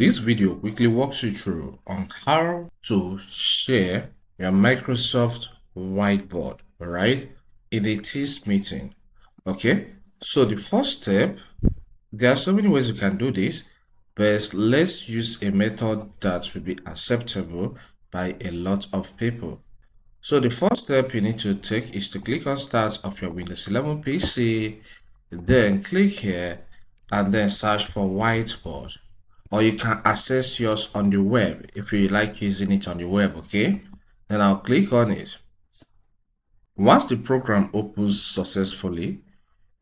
This video quickly walks you through on how to share your Microsoft Whiteboard, right, in a Teams meeting. Okay, so the first step, there are so many ways you can do this, but let's use a method that will be acceptable by a lot of people. So the first step you need to take is to click on Start of your Windows 11 PC, then click here and then search for Whiteboard. Or you can access yours on the web if you like using it on the web, okay? Then I'll click on it. Once the program opens successfully,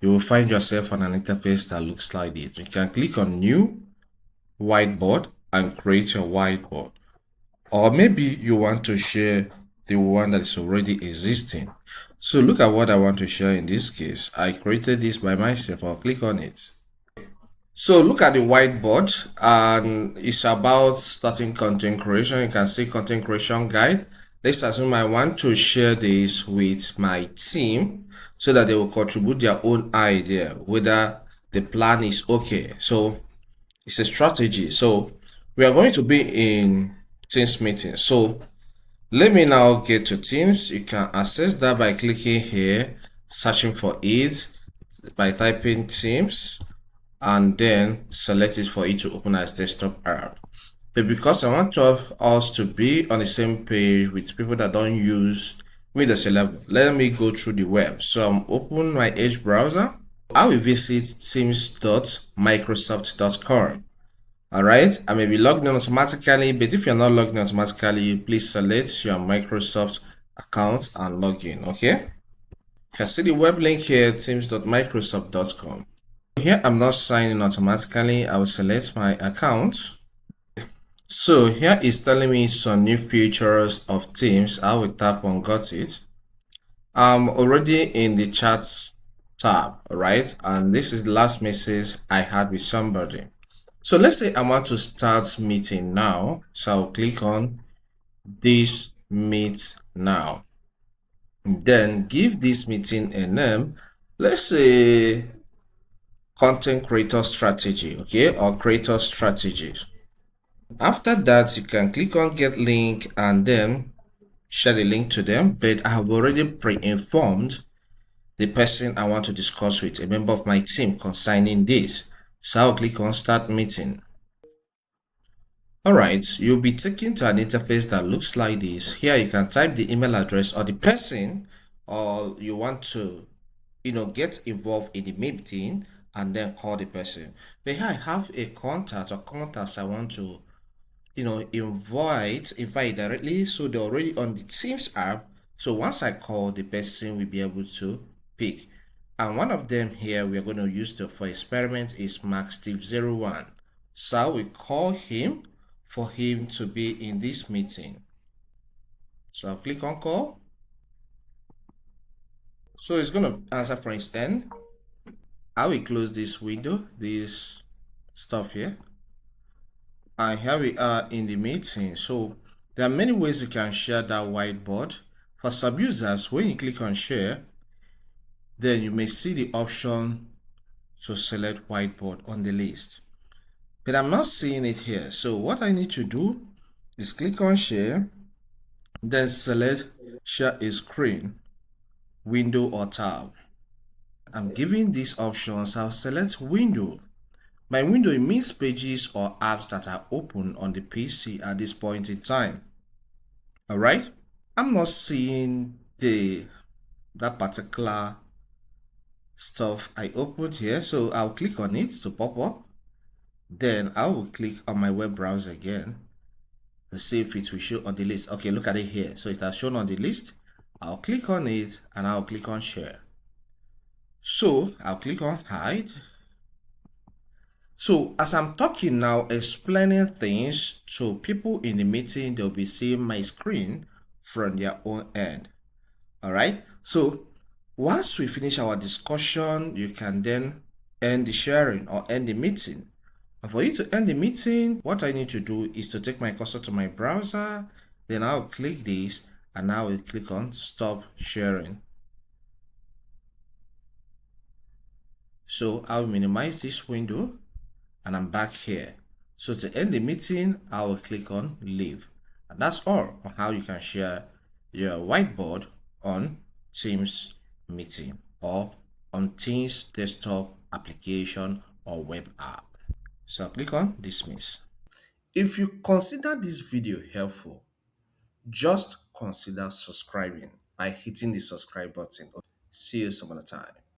you will find yourself on an interface that looks like this. You can click on New Whiteboard and create your whiteboard. Or maybe you want to share the one that is already existing. So look at what I want to share in this case. I created this by myself. I'll click on it. So look at the whiteboard, and it's about starting content creation. You can see content creation guide. Let's assume I want to share this with my team so that they will contribute their own idea, whether the plan is okay. So it's a strategy. So we are going to be in Teams meeting. So let me now get to Teams. You can access that by clicking here, searching for it by typing Teams, and then select it for it to open as desktop app. But because I want us to be on the same page with people that don't use Windows 11, let me go through the web. So I'm open my Edge browser. I will visit teams.microsoft.com. All right, I may be logged in automatically, but if you're not logged in automatically, please select your Microsoft account and log in. Okay, you can see the web link here, teams.microsoft.com. Here I'm not signing automatically. I will select my account. So here is telling me some new features of Teams. I will tap on got it. I'm already in the chat tab, right? And this is the last message I had with somebody. So let's say I want to start meeting now. So I'll click on this meet now. Then give this meeting a name. Let's say content creator strategy, okay, or creator strategies. After that, you can click on get link and then share the link to them. But I have already pre-informed the person I want to discuss with, a member of my team, concerning this. So I'll click on start meeting. All right, you'll be taken to an interface that looks like this. Here you can type the email address or the person or you want to, get involved in the meeting and then call the person. But here I have a contact or contacts I want to, invite directly, so they're already on the Teams app. So once I call, the person will be able to pick. And one of them here we are going to use for experiment is MaxSteve01. So I will call him for him to be in this meeting. So I'll click on call. So it's going to answer from its end. I will close this window, this stuff here. And here we are in the meeting. So there are many ways you can share that whiteboard. For some users, when you click on share, then you may see the option to select whiteboard on the list. But I'm not seeing it here. So what I need to do is click on share, then select share a screen, window or tab. I'm giving these options. I'll select window. By window, it means pages or apps that are open on the PC at this point in time. All right, I'm not seeing that particular stuff I opened here, so I'll click on it to pop up. Then I will click on my web browser again to see if it will show on the list. Okay, look at it here. So it has shown on the list. I'll click on it and I'll click on share. So I'll click on hide. So as I'm talking now, explaining things to people in the meeting, they'll be seeing my screen from their own end. All right. So once we finish our discussion, you can then end the sharing or end the meeting. And for you to end the meeting, what I need to do is to take my cursor to my browser, then I'll click this and I will click on stop sharing. So I'll minimize this window and I'm back here. So to end the meeting, I will click on leave. And that's all on how you can share your whiteboard on Teams meeting or on Teams desktop application or web app. So click on dismiss. If you consider this video helpful, just consider subscribing by hitting the subscribe button. See you some other time.